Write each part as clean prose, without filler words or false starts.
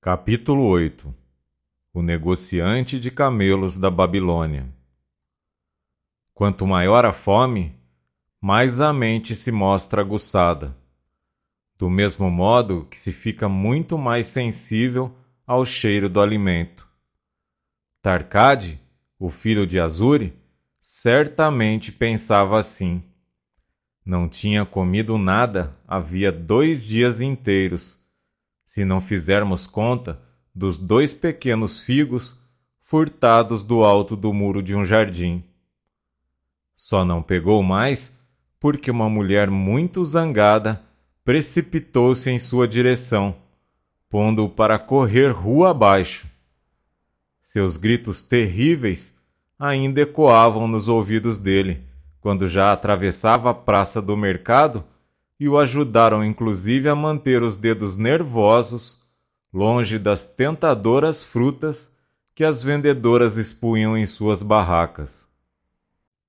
Capítulo 8. O negociante de camelos da Babilônia. Quanto maior a fome, mais a mente se mostra aguçada, do mesmo modo que se fica muito mais sensível ao cheiro do alimento. Tarcade, o filho de Azure, certamente pensava assim. Não tinha comido nada havia 2 dias inteiros, se não fizermos conta dos 2 pequenos figos furtados do alto do muro de um jardim. Só não pegou mais porque uma mulher muito zangada precipitou-se em sua direção, pondo-o para correr rua abaixo. Seus gritos terríveis ainda ecoavam nos ouvidos dele, quando já atravessava a praça do mercado e o ajudaram inclusive a manter os dedos nervosos longe das tentadoras frutas que as vendedoras expunham em suas barracas.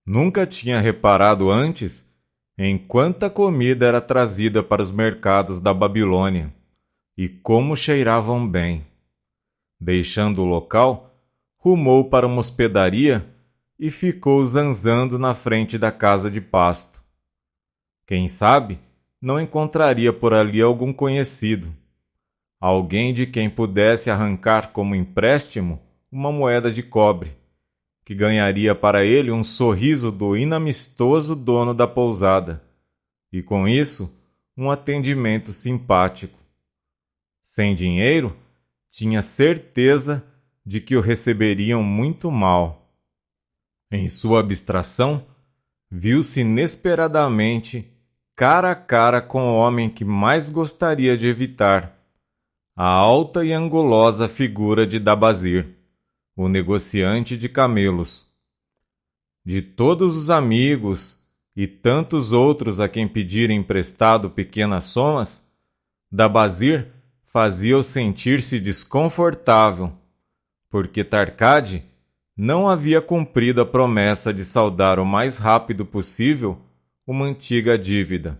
Nunca tinha reparado antes em quanta comida era trazida para os mercados da Babilônia e como cheiravam bem. Deixando o local, rumou para uma hospedaria e ficou zanzando na frente da casa de pasto. Quem sabe não encontraria por ali algum conhecido, alguém de quem pudesse arrancar como empréstimo uma moeda de cobre, que ganharia para ele um sorriso do inamistoso dono da pousada, e com isso um atendimento simpático. Sem dinheiro, tinha certeza de que o receberiam muito mal. Em sua abstração, viu-se inesperadamente cara a cara com o homem que mais gostaria de evitar, a alta e angulosa figura de Dabazir, o negociante de camelos. De todos os amigos e tantos outros a quem pedir emprestado pequenas somas, Dabazir fazia-o sentir-se desconfortável, porque Tarcade não havia cumprido a promessa de saldar o mais rápido possível uma antiga dívida.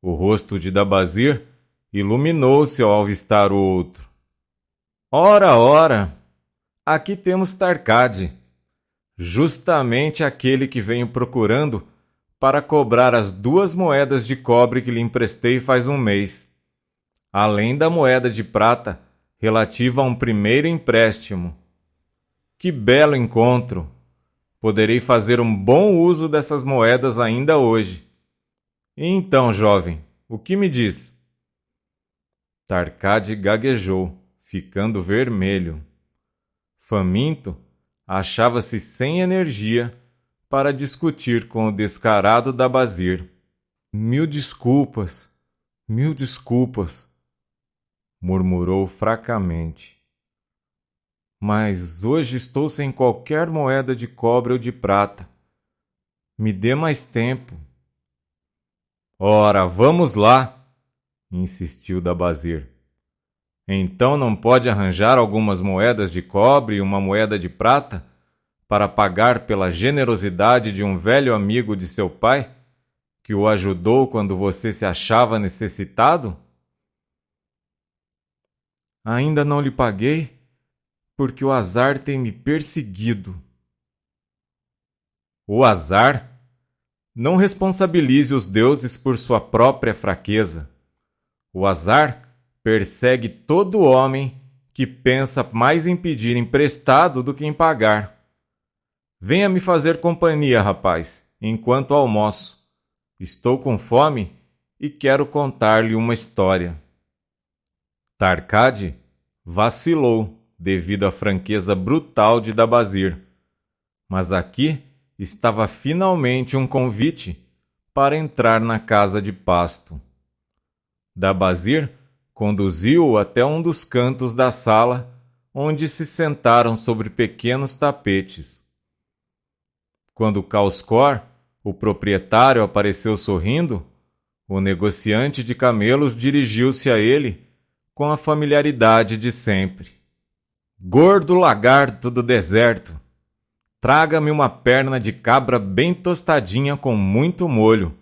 O rosto de Dabazir iluminou-se ao avistar o outro. Ora, ora! Aqui temos Tarcade, justamente aquele que venho procurando para cobrar as 2 moedas de cobre que lhe emprestei faz um mês, além da moeda de prata relativa a um primeiro empréstimo. Que belo encontro! Poderei fazer um bom uso dessas moedas ainda hoje. E então, jovem, o que me diz? Tarcade gaguejou, ficando vermelho. Faminto, achava-se sem energia para discutir com o descarado Dabazir. Mil desculpas, murmurou fracamente. Mas hoje estou sem qualquer moeda de cobre ou de prata. Me dê mais tempo. Ora, vamos lá, insistiu Dabazir. Então não pode arranjar algumas moedas de cobre e uma moeda de prata para pagar pela generosidade de um velho amigo de seu pai, que o ajudou quando você se achava necessitado? Ainda não lhe paguei, porque o azar tem me perseguido. O azar? Não responsabilize os deuses por sua própria fraqueza. O azar persegue todo homem que pensa mais em pedir emprestado do que em pagar. Venha me fazer companhia, rapaz, enquanto almoço. Estou com fome e quero contar-lhe uma história. Tarcade vacilou devido à franqueza brutal de Dabazir, mas aqui estava finalmente um convite para entrar na casa de pasto. Dabazir conduziu-o até um dos cantos da sala, onde se sentaram sobre pequenos tapetes. Quando Causcor, o proprietário, apareceu sorrindo, o negociante de camelos dirigiu-se a ele com a familiaridade de sempre. Gordo lagarto do deserto, traga-me uma perna de cabra bem tostadinha com muito molho,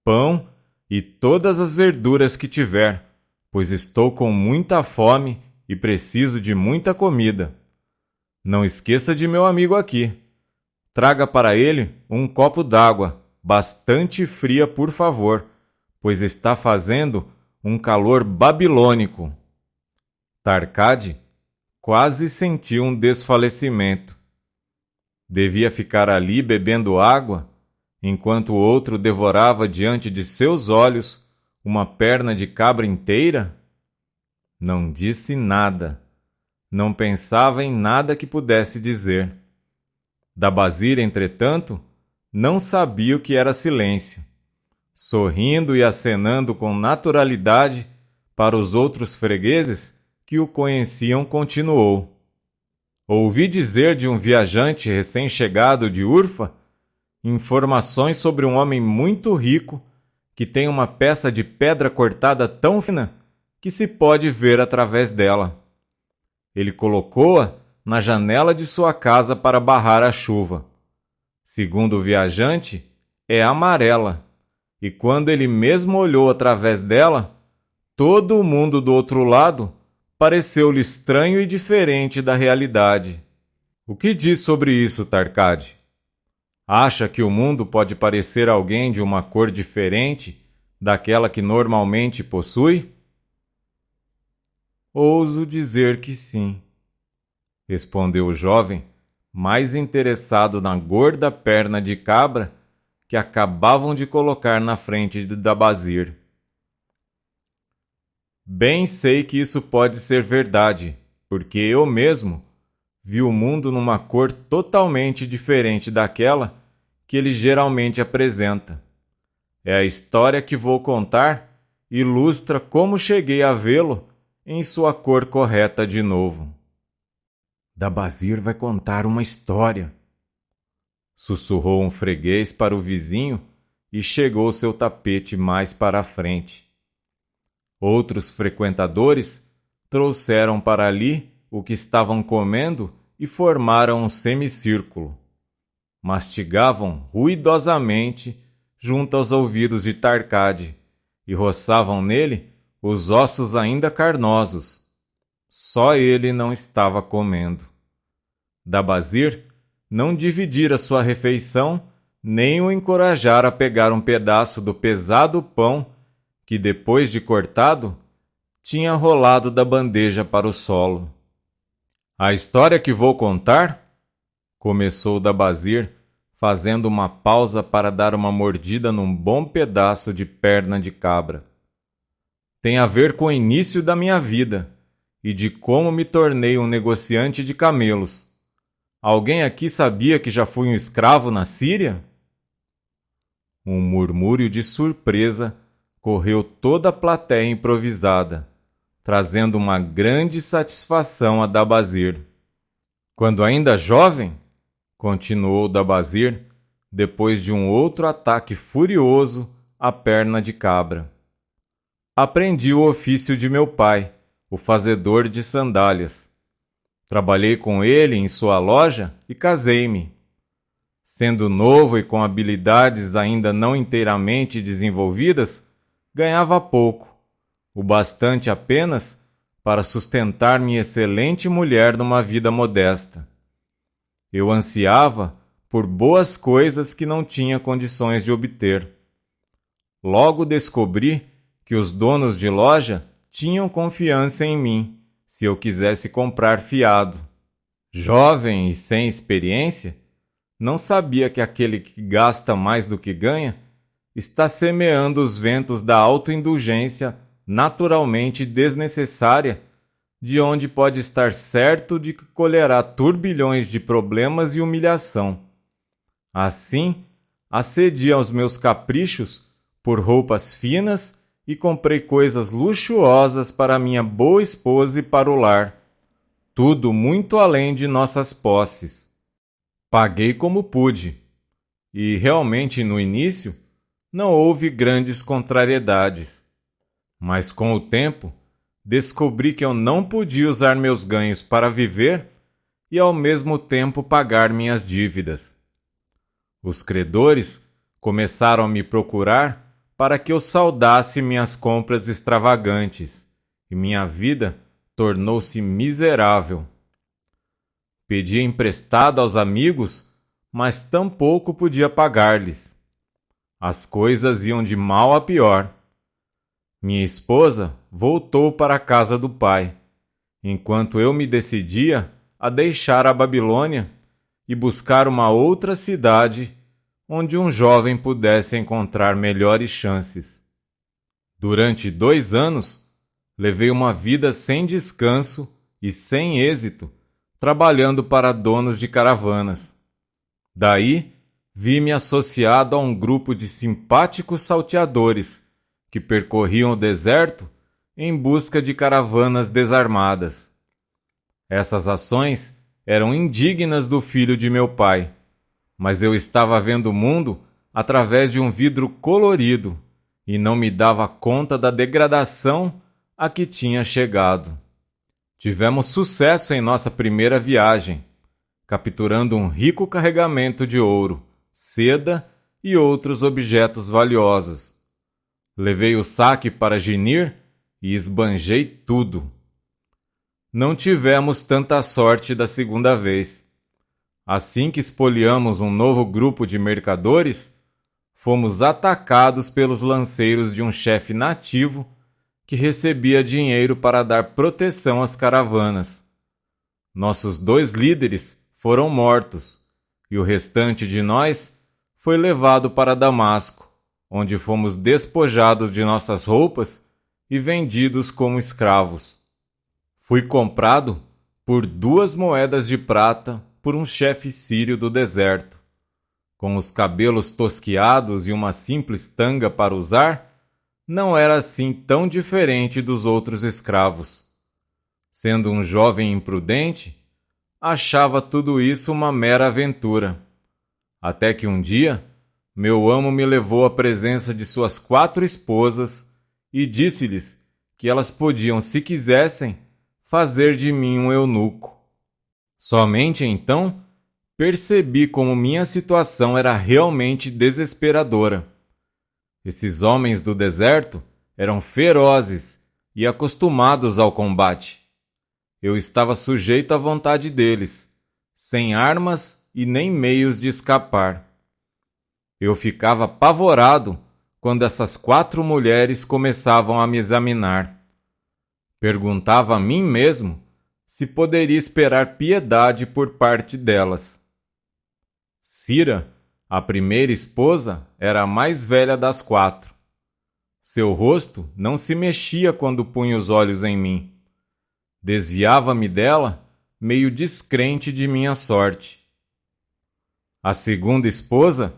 pão e todas as verduras que tiver, pois estou com muita fome e preciso de muita comida. Não esqueça de meu amigo aqui. Traga para ele um copo d'água, bastante fria, por favor, pois está fazendo um calor babilônico. Tarcade quase sentiu um desfalecimento. Devia ficar ali bebendo água, enquanto o outro devorava diante de seus olhos uma perna de cabra inteira? Não disse nada. Não pensava em nada que pudesse dizer. Dabazir, entretanto, não sabia o que era silêncio. Sorrindo e acenando com naturalidade para os outros fregueses que o conheciam, continuou. Ouvi dizer de um viajante recém-chegado de Urfa informações sobre um homem muito rico que tem uma peça de pedra cortada tão fina que se pode ver através dela. Ele colocou-a na janela de sua casa para barrar a chuva. Segundo o viajante, é amarela, e quando ele mesmo olhou através dela, todo o mundo do outro lado pareceu-lhe estranho e diferente da realidade. O que diz sobre isso, Tarcade? Acha que o mundo pode parecer alguém de uma cor diferente daquela que normalmente possui? Ouso dizer que sim, respondeu o jovem, mais interessado na gorda perna de cabra que acabavam de colocar na frente de Dabazir. Bem sei que isso pode ser verdade, porque eu mesmo vi o mundo numa cor totalmente diferente daquela que ele geralmente apresenta. É a história que vou contar ilustra como cheguei a vê-lo em sua cor correta de novo. Dabazir vai contar uma história, sussurrou um freguês para o vizinho e chegou seu tapete mais para a frente. Outros frequentadores trouxeram para ali o que estavam comendo e formaram um semicírculo. Mastigavam ruidosamente junto aos ouvidos de Tarcade e roçavam nele os ossos ainda carnosos. Só ele não estava comendo. Dabazir não dividira sua refeição nem o encorajara a pegar um pedaço do pesado pão que, depois de cortado, tinha rolado da bandeja para o solo. A história que vou contar, começou Dabazir, fazendo uma pausa para dar uma mordida num bom pedaço de perna de cabra, tem a ver com o início da minha vida e de como me tornei um negociante de camelos. Alguém aqui sabia que já fui um escravo na Síria? Um murmúrio de surpresa correu toda a plateia improvisada, trazendo uma grande satisfação a Dabazir. Quando ainda jovem, continuou Dabazir, depois de um outro ataque furioso à perna de cabra, aprendi o ofício de meu pai, o fazedor de sandálias. Trabalhei com ele em sua loja e casei-me. Sendo novo e com habilidades ainda não inteiramente desenvolvidas, ganhava pouco, o bastante apenas para sustentar minha excelente mulher numa vida modesta. Eu ansiava por boas coisas que não tinha condições de obter. Logo descobri que os donos de loja tinham confiança em mim, se eu quisesse comprar fiado. Jovem e sem experiência, não sabia que aquele que gasta mais do que ganha está semeando os ventos da autoindulgência naturalmente desnecessária, de onde pode estar certo de que colherá turbilhões de problemas e humilhação. Assim, acedi aos meus caprichos por roupas finas e comprei coisas luxuosas para minha boa esposa e para o lar, tudo muito além de nossas posses. Paguei como pude, e realmente no início não houve grandes contrariedades. Mas com o tempo, descobri que eu não podia usar meus ganhos para viver e ao mesmo tempo pagar minhas dívidas. Os credores começaram a me procurar para que eu saudasse minhas compras extravagantes, e minha vida tornou-se miserável. Pedia emprestado aos amigos, mas tampouco podia pagar-lhes. As coisas iam de mal a pior. Minha esposa voltou para a casa do pai, enquanto eu me decidia a deixar a Babilônia e buscar uma outra cidade onde um jovem pudesse encontrar melhores chances. Durante 2 anos, levei uma vida sem descanso e sem êxito, trabalhando para donos de caravanas. Daí, vi-me associado a um grupo de simpáticos salteadores que percorriam o deserto em busca de caravanas desarmadas. Essas ações eram indignas do filho de meu pai, mas eu estava vendo o mundo através de um vidro colorido e não me dava conta da degradação a que tinha chegado. Tivemos sucesso em nossa primeira viagem, capturando um rico carregamento de ouro, seda e outros objetos valiosos. Levei o saque para Ginir e esbanjei tudo. Não tivemos tanta sorte da segunda vez. Assim que espoliamos um novo grupo de mercadores, fomos atacados pelos lanceiros de um chefe nativo que recebia dinheiro para dar proteção às caravanas. Nossos 2 líderes foram mortos e o restante de nós foi levado para Damasco, onde fomos despojados de nossas roupas e vendidos como escravos. Fui comprado por 2 moedas de prata por um chefe sírio do deserto. Com os cabelos tosquiados e uma simples tanga para usar, não era assim tão diferente dos outros escravos. Sendo um jovem imprudente, achava tudo isso uma mera aventura. Até que um dia, meu amo me levou à presença de suas 4 esposas e disse-lhes que elas podiam, se quisessem, fazer de mim um eunuco. Somente então percebi como minha situação era realmente desesperadora. Esses homens do deserto eram ferozes e acostumados ao combate. Eu estava sujeito à vontade deles, sem armas e nem meios de escapar. Eu ficava apavorado quando essas 4 mulheres começavam a me examinar. Perguntava a mim mesmo se poderia esperar piedade por parte delas. Cira, a primeira esposa, era a mais velha das 4. Seu rosto não se mexia quando punha os olhos em mim. Desviava-me dela, meio descrente de minha sorte. A segunda esposa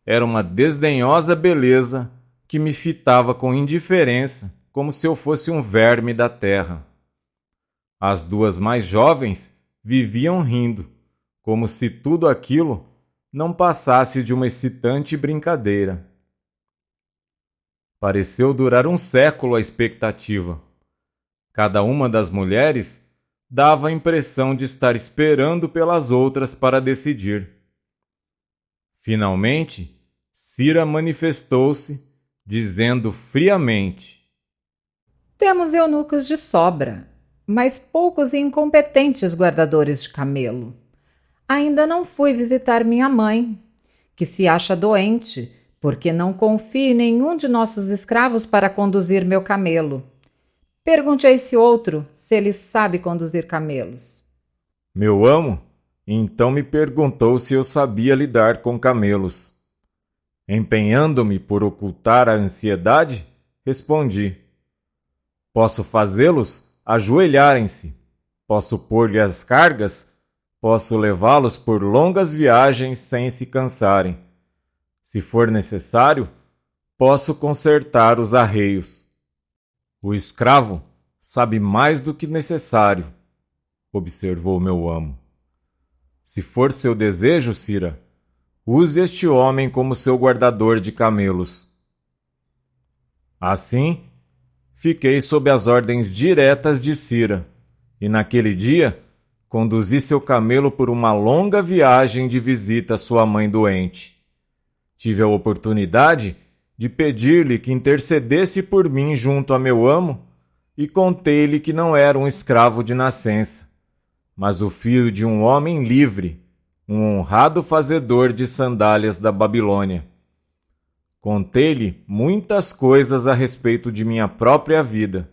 era uma desdenhosa beleza que me fitava com indiferença, como se eu fosse um verme da terra. As 2 mais jovens viviam rindo, como se tudo aquilo não passasse de uma excitante brincadeira. Pareceu durar um século a expectativa. Cada uma das mulheres dava a impressão de estar esperando pelas outras para decidir. Finalmente, Cira manifestou-se, dizendo friamente: Temos eunucos de sobra, mas poucos e incompetentes guardadores de camelo. Ainda não fui visitar minha mãe, que se acha doente, porque não confio em nenhum de nossos escravos para conduzir meu camelo. Pergunte a esse outro se ele sabe conduzir camelos. Meu amo então me perguntou se eu sabia lidar com camelos. Empenhando-me por ocultar a ansiedade, respondi: posso fazê-los ajoelharem-se, posso pôr-lhe as cargas, posso levá-los por longas viagens sem se cansarem. Se for necessário, posso consertar os arreios. O escravo sabe mais do que necessário, observou meu amo. Se for seu desejo, Cira, use este homem como seu guardador de camelos. Assim, fiquei sob as ordens diretas de Cira, e naquele dia conduzi seu camelo por uma longa viagem de visita à sua mãe doente. Tive a oportunidade de pedir-lhe que intercedesse por mim junto a meu amo e contei-lhe que não era um escravo de nascença, mas o filho de um homem livre, um honrado fazedor de sandálias da Babilônia. Contei-lhe muitas coisas a respeito de minha própria vida.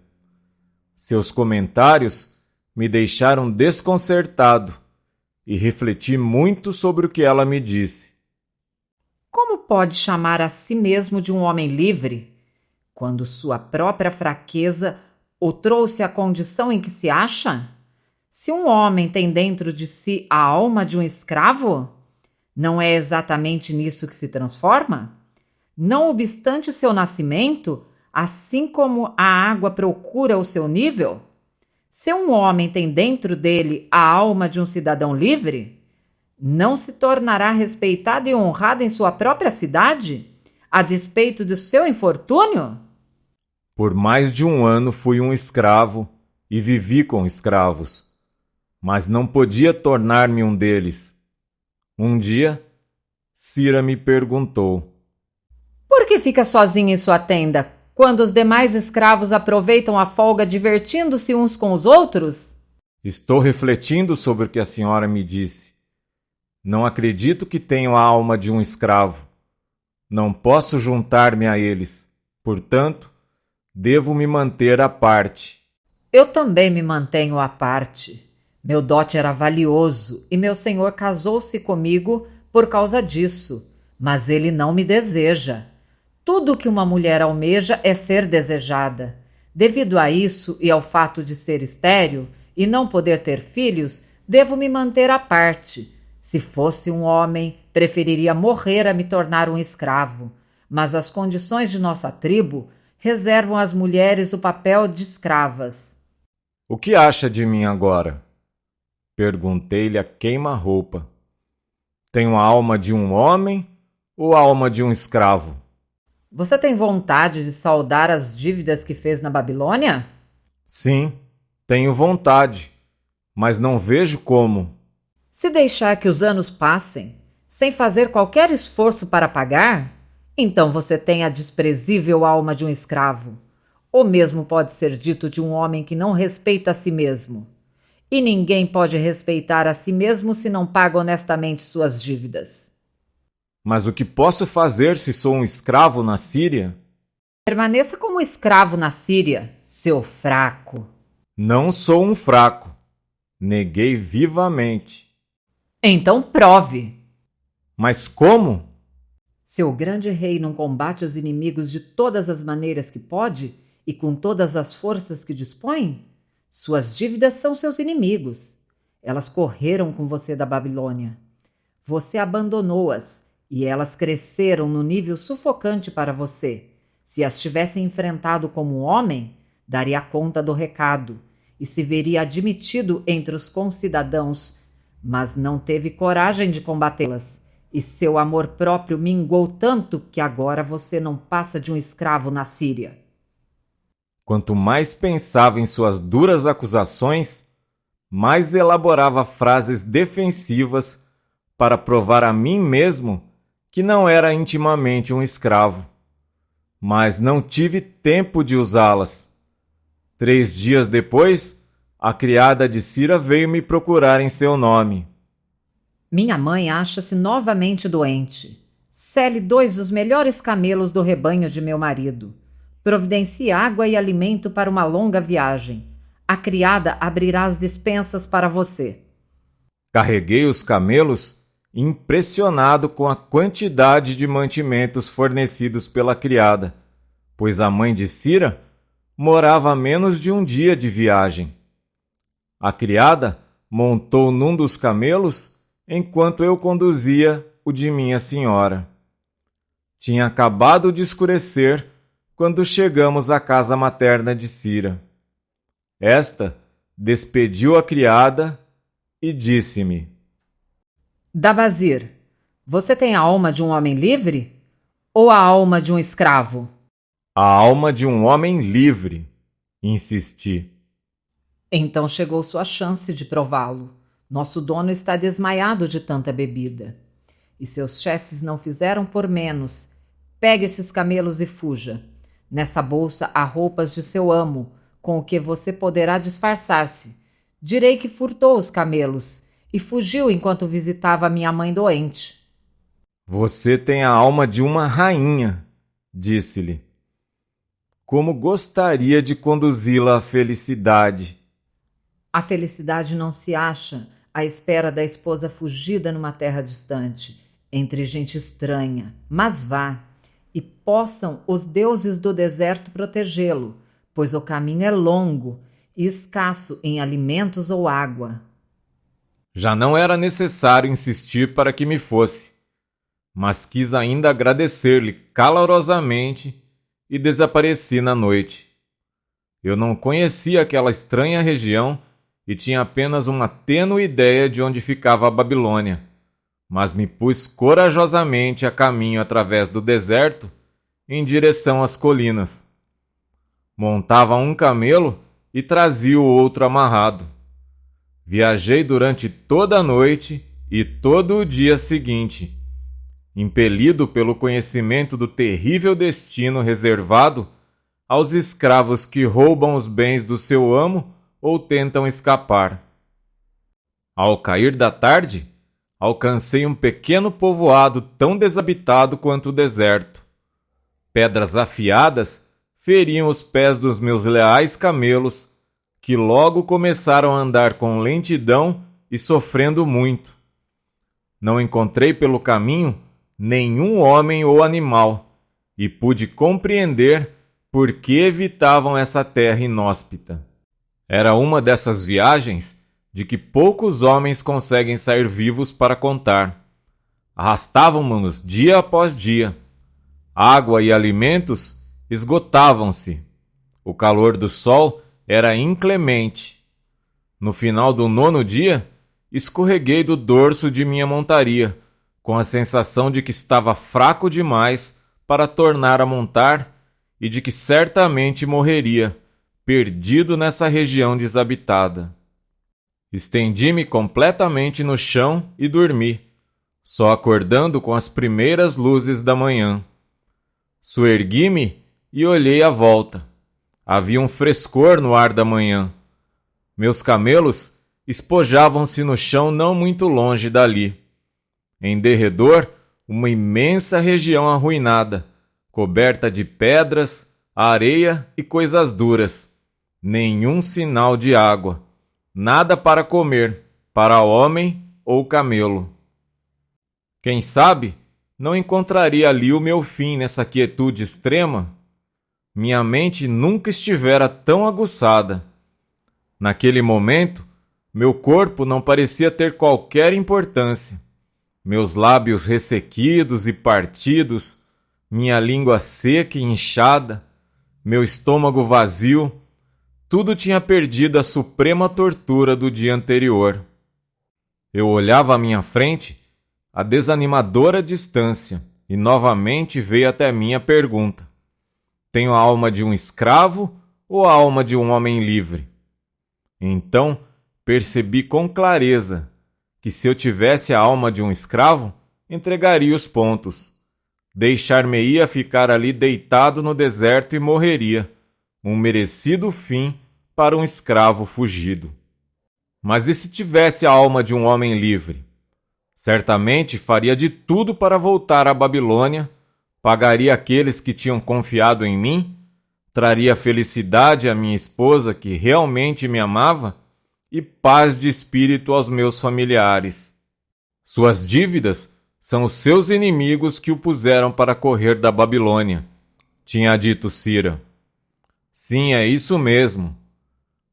Seus comentários me deixaram desconcertado e refleti muito sobre o que ela me disse. Como pode chamar a si mesmo de um homem livre, quando sua própria fraqueza o trouxe à condição em que se acha? Se um homem tem dentro de si a alma de um escravo, não é exatamente nisso que se transforma? Não obstante seu nascimento, assim como a água procura o seu nível? Se um homem tem dentro dele a alma de um cidadão livre, não se tornará respeitado e honrado em sua própria cidade, a despeito do seu infortúnio? Por mais de 1 ano fui um escravo e vivi com escravos, mas não podia tornar-me um deles. Um dia, Cira me perguntou: Por que fica sozinho em sua tenda, quando os demais escravos aproveitam a folga divertindo-se uns com os outros? Estou refletindo sobre o que a senhora me disse. Não acredito que tenho a alma de um escravo. Não posso juntar-me a eles. Portanto, devo me manter à parte. Eu também me mantenho à parte. Meu dote era valioso e meu senhor casou-se comigo por causa disso, mas ele não me deseja. Tudo que uma mulher almeja é ser desejada. Devido a isso e ao fato de ser estéril e não poder ter filhos, devo me manter à parte. Se fosse um homem, preferiria morrer a me tornar um escravo, mas as condições de nossa tribo reservam às mulheres o papel de escravas. O que acha de mim agora? Perguntei-lhe a queima-roupa. Tenho a alma de um homem ou a alma de um escravo? Você tem vontade de saldar as dívidas que fez na Babilônia? Sim, tenho vontade, mas não vejo como. Se deixar que os anos passem, sem fazer qualquer esforço para pagar, então você tem a desprezível alma de um escravo. O mesmo pode ser dito de um homem que não respeita a si mesmo. E ninguém pode respeitar a si mesmo se não paga honestamente suas dívidas. Mas o que posso fazer se sou um escravo na Síria? Permaneça como escravo na Síria, seu fraco. Não sou um fraco. Neguei vivamente. Então prove. Mas como? Seu grande rei não combate os inimigos de todas as maneiras que pode e com todas as forças que dispõe? Suas dívidas são seus inimigos. Elas correram com você da Babilônia. Você abandonou-as e elas cresceram no nível sufocante para você. Se as tivesse enfrentado como um homem, daria conta do recado e se veria admitido entre os concidadãos, mas não teve coragem de combatê-las. E seu amor próprio minguou tanto que agora você não passa de um escravo na Síria. Quanto mais pensava em suas duras acusações, mais elaborava frases defensivas para provar a mim mesmo que não era intimamente um escravo. Mas não tive tempo de usá-las. 3 dias depois, a criada de Cira veio me procurar em seu nome. Minha mãe acha-se novamente doente. Cele 2 dos melhores camelos do rebanho de meu marido. Providencie água e alimento para uma longa viagem. A criada abrirá as despensas para você. Carreguei os camelos, impressionado com a quantidade de mantimentos fornecidos pela criada, pois a mãe de Cira morava a menos de 1 dia de viagem. A criada montou num dos camelos enquanto eu conduzia o de minha senhora. Tinha acabado de escurecer quando chegamos à casa materna de Cira. Esta despediu a criada e disse-me: Dabazir, você tem a alma de um homem livre ou a alma de um escravo? A alma de um homem livre, insisti. Então chegou sua chance de prová-lo. Nosso dono está desmaiado de tanta bebida. E seus chefes não fizeram por menos. Pegue esses camelos e fuja. Nessa bolsa há roupas de seu amo, com o que você poderá disfarçar-se. Direi que furtou os camelos e fugiu enquanto visitava minha mãe doente. Você tem a alma de uma rainha, disse-lhe. Como gostaria de conduzi-la à felicidade. A felicidade não se acha à espera da esposa fugida numa terra distante, entre gente estranha, mas vá, e possam os deuses do deserto protegê-lo, pois o caminho é longo e escasso em alimentos ou água. Já não era necessário insistir para que me fosse, mas quis ainda agradecer-lhe calorosamente e desapareci na noite. Eu não conhecia aquela estranha região e tinha apenas uma tênue ideia de onde ficava a Babilônia, mas me pus corajosamente a caminho através do deserto em direção às colinas. Montava um camelo e trazia o outro amarrado. Viajei durante toda a noite e todo o dia seguinte, impelido pelo conhecimento do terrível destino reservado aos escravos que roubam os bens do seu amo ou tentam escapar. Ao cair da tarde, alcancei um pequeno povoado tão desabitado quanto o deserto. Pedras afiadas feriam os pés dos meus leais camelos, que logo começaram a andar com lentidão e sofrendo muito. Não encontrei pelo caminho nenhum homem ou animal, e pude compreender por que evitavam essa terra inóspita. Era uma dessas viagens de que poucos homens conseguem sair vivos para contar. Arrastávamos-nos dia após dia. Água e alimentos esgotavam-se. O calor do sol era inclemente. No final do 9º dia, escorreguei do dorso de minha montaria, com a sensação de que estava fraco demais para tornar a montar e de que certamente morreria, perdido nessa região desabitada. Estendi-me completamente no chão e dormi, só acordando com as primeiras luzes da manhã. Soergui-me e olhei à volta. Havia um frescor no ar da manhã. Meus camelos espojavam-se no chão não muito longe dali. Em derredor, uma imensa região arruinada, coberta de pedras, areia e coisas duras. Nenhum sinal de água. Nada para comer, para homem ou camelo. Quem sabe, não encontraria ali o meu fim nessa quietude extrema? Minha mente nunca estivera tão aguçada. Naquele momento, meu corpo não parecia ter qualquer importância. Meus lábios ressequidos e partidos, minha língua seca e inchada, meu estômago vazio, tudo tinha perdido a suprema tortura do dia anterior. Eu olhava à minha frente, a desanimadora distância, e novamente veio até mim a pergunta: tenho a alma de um escravo ou a alma de um homem livre? Então percebi com clareza que se eu tivesse a alma de um escravo, entregaria os pontos. Deixar-me-ia ficar ali deitado no deserto e morreria, um merecido fim para um escravo fugido. Mas e se tivesse a alma de um homem livre? Certamente faria de tudo para voltar à Babilônia, pagaria aqueles que tinham confiado em mim, traria felicidade à minha esposa que realmente me amava e paz de espírito aos meus familiares. Suas dívidas são os seus inimigos que o puseram para correr da Babilônia, tinha dito Cira. Sim, é isso mesmo.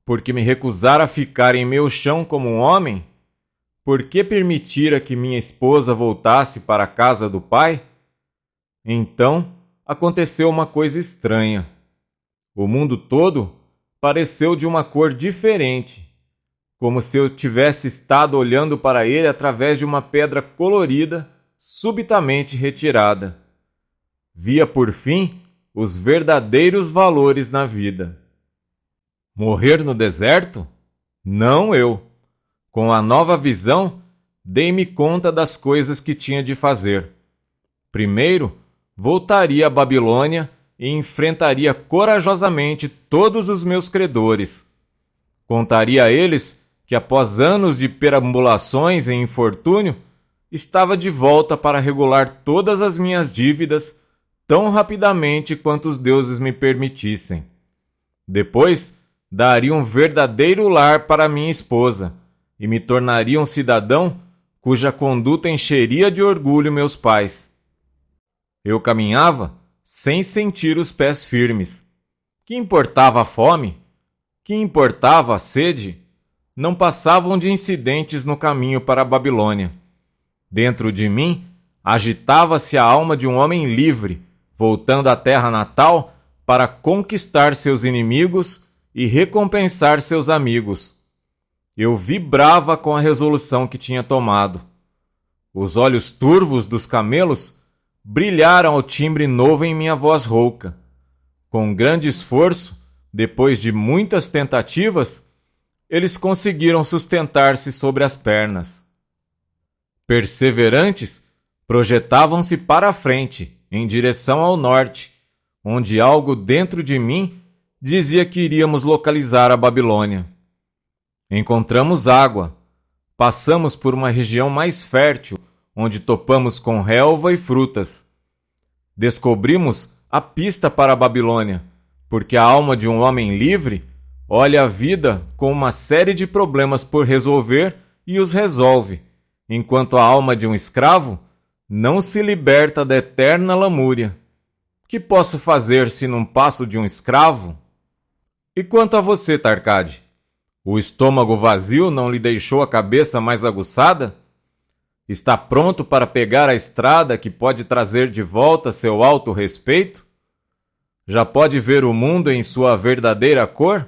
Porque me recusara a ficar em meu chão como um homem? Por que permitira que minha esposa voltasse para a casa do pai? Então aconteceu uma coisa estranha. O mundo todo pareceu de uma cor diferente, como se eu tivesse estado olhando para ele através de uma pedra colorida, subitamente retirada. Via por fim os verdadeiros valores na vida. Morrer no deserto? Não eu. Com a nova visão, dei-me conta das coisas que tinha de fazer. Primeiro, voltaria à Babilônia e enfrentaria corajosamente todos os meus credores. Contaria a eles que, após anos de perambulações e infortúnio, estava de volta para regular todas as minhas dívidas tão rapidamente quanto os deuses me permitissem. Depois, daria um verdadeiro lar para minha esposa e me tornaria um cidadão cuja conduta encheria de orgulho meus pais. Eu caminhava sem sentir os pés firmes. Que importava a fome? Que importava a sede? Não passavam de incidentes no caminho para a Babilônia. Dentro de mim, agitava-se a alma de um homem livre, voltando à terra natal para conquistar seus inimigos e recompensar seus amigos. Eu vibrava com a resolução que tinha tomado. Os olhos turvos dos camelos brilharam ao timbre novo em minha voz rouca. Com grande esforço, depois de muitas tentativas, eles conseguiram sustentar-se sobre as pernas. Perseverantes, projetavam-se para a frente, em direção ao norte, onde algo dentro de mim dizia que iríamos localizar a Babilônia. Encontramos água, passamos por uma região mais fértil, onde topamos com relva e frutas. Descobrimos a pista para a Babilônia, porque a alma de um homem livre olha a vida com uma série de problemas por resolver e os resolve, enquanto a alma de um escravo não se liberta da eterna lamúria. Que posso fazer se não passo de um escravo? E quanto a você, Tarcade? O estômago vazio não lhe deixou a cabeça mais aguçada? Está pronto para pegar a estrada que pode trazer de volta seu alto respeito? Já pode ver o mundo em sua verdadeira cor?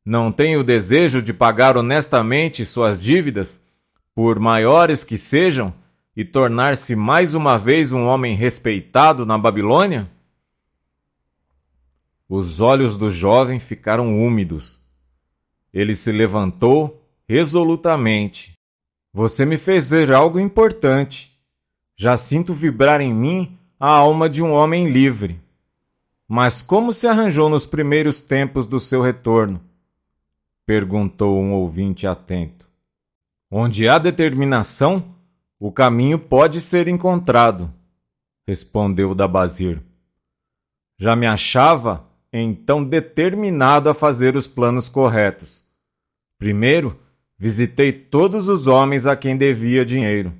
Não tem o desejo de pagar honestamente suas dívidas, por maiores que sejam, e tornar-se mais uma vez um homem respeitado na Babilônia? Os olhos do jovem ficaram úmidos. Ele se levantou resolutamente. Você me fez ver algo importante. Já sinto vibrar em mim a alma de um homem livre. Mas como se arranjou nos primeiros tempos do seu retorno? Perguntou um ouvinte atento. Onde há determinação, o caminho pode ser encontrado, respondeu Dabazir. Já me achava, então, determinado a fazer os planos corretos. Primeiro, visitei todos os homens a quem devia dinheiro,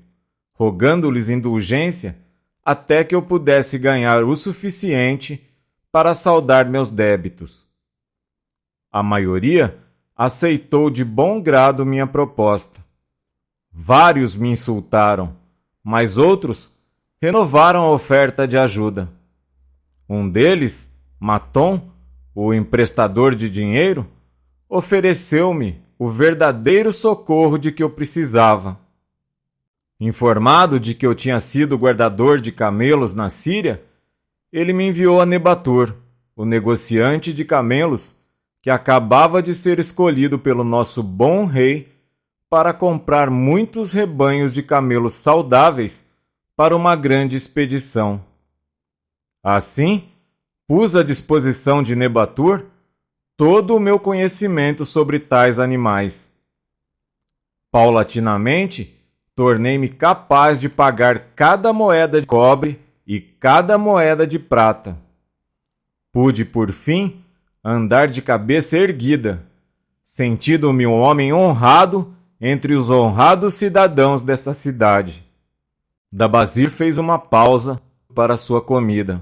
rogando-lhes indulgência até que eu pudesse ganhar o suficiente para saldar meus débitos. A maioria aceitou de bom grado minha proposta. Vários me insultaram, mas outros renovaram a oferta de ajuda. Um deles, Matom, o emprestador de dinheiro, ofereceu-me o verdadeiro socorro de que eu precisava. Informado de que eu tinha sido guardador de camelos na Síria, ele me enviou a Nebatur, o negociante de camelos, que acabava de ser escolhido pelo nosso bom rei para comprar muitos rebanhos de camelos saudáveis para uma grande expedição. Assim, pus à disposição de Nebatur todo o meu conhecimento sobre tais animais. Paulatinamente, tornei-me capaz de pagar cada moeda de cobre e cada moeda de prata. Pude, por fim, andar de cabeça erguida, sentindo-me um homem honrado entre os honrados cidadãos desta cidade. Dabazir fez uma pausa para sua comida.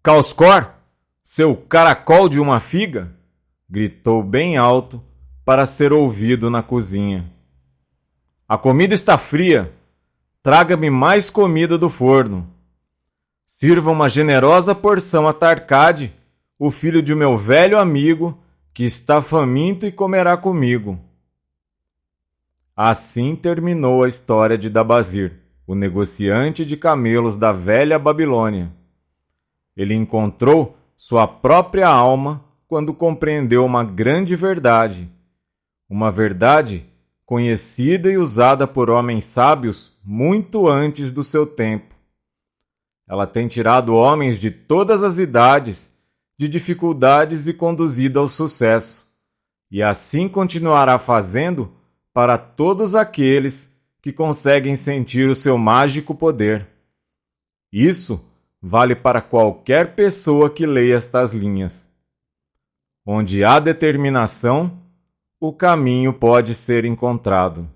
Causcor, seu caracol de uma figa! Gritou bem alto para ser ouvido na cozinha. A comida está fria. Traga-me mais comida do forno. Sirva uma generosa porção a Tarcade, o filho de meu velho amigo, que está faminto e comerá comigo. Assim terminou a história de Dabazir, o negociante de camelos da velha Babilônia. Ele encontrou sua própria alma quando compreendeu uma grande verdade, uma verdade conhecida e usada por homens sábios muito antes do seu tempo. Ela tem tirado homens de todas as idades de dificuldades e conduzido ao sucesso, e assim continuará fazendo para todos aqueles que conseguem sentir o seu mágico poder. Isso vale para qualquer pessoa que leia estas linhas. Onde há determinação, o caminho pode ser encontrado.